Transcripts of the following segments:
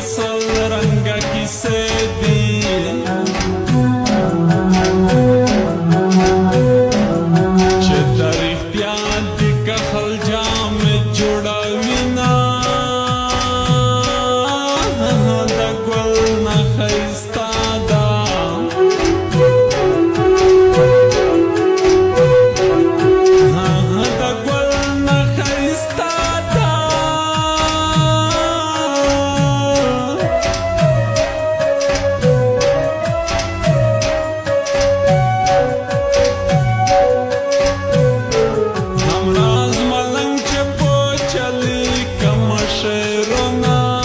سل رنگا کیسے دی چه تاریخ پیاد دی کخل جام جوڑاوینا دا گل نخیستا دا دا گل نخیستا دا همراز ملنگ چه پوچلی کم شیرونا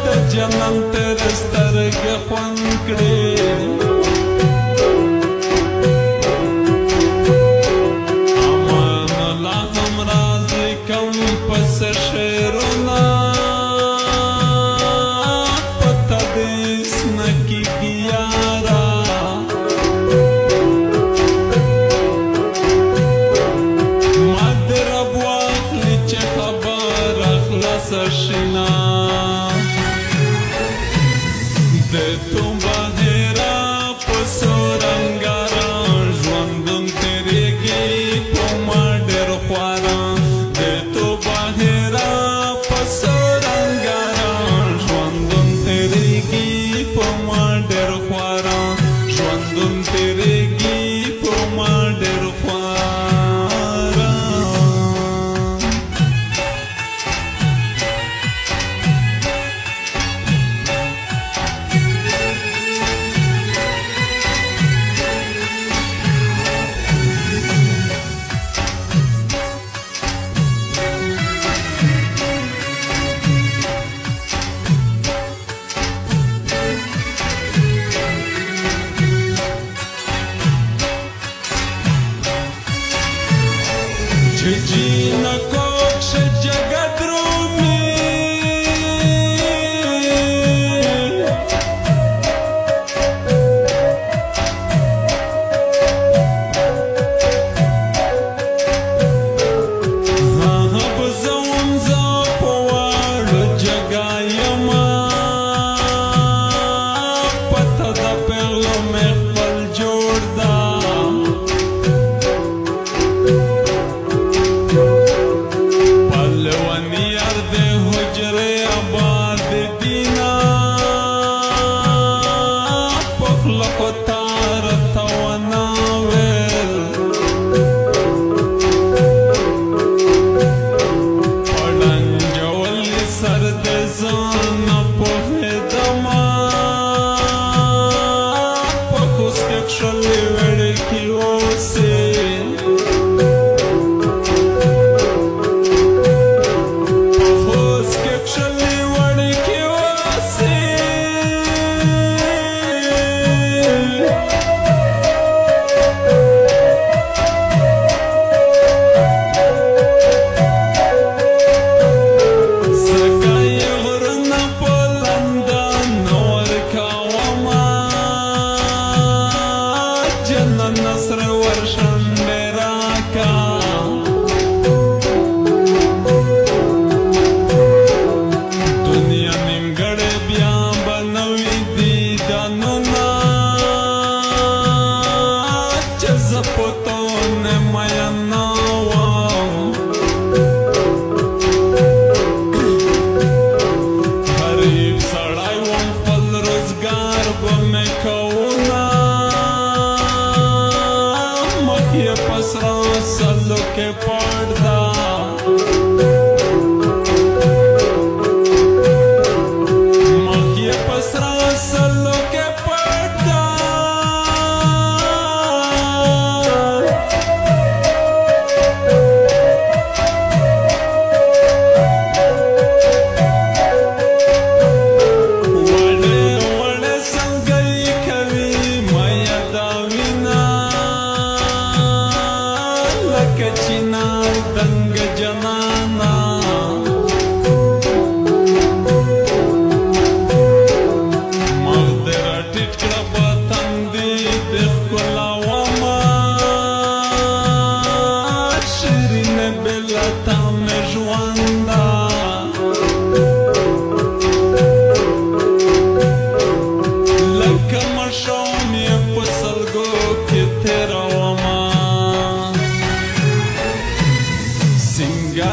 دا جنم تیر سترگ خوان کری امان اللہ همرازی کم پس شیرونا پتا دیس نکی گیارا مادر ابواخلی چه خبر اخلاص شنا ده تو بهرا پسو رنگاران ژوندون تیریږي په ما ډېر خواران ده تو بهرا پسو رنگاران ژوندون تیریږي په ما ډېر خواران ژوندون تیریږي په ما ډېر خواران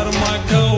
غرمه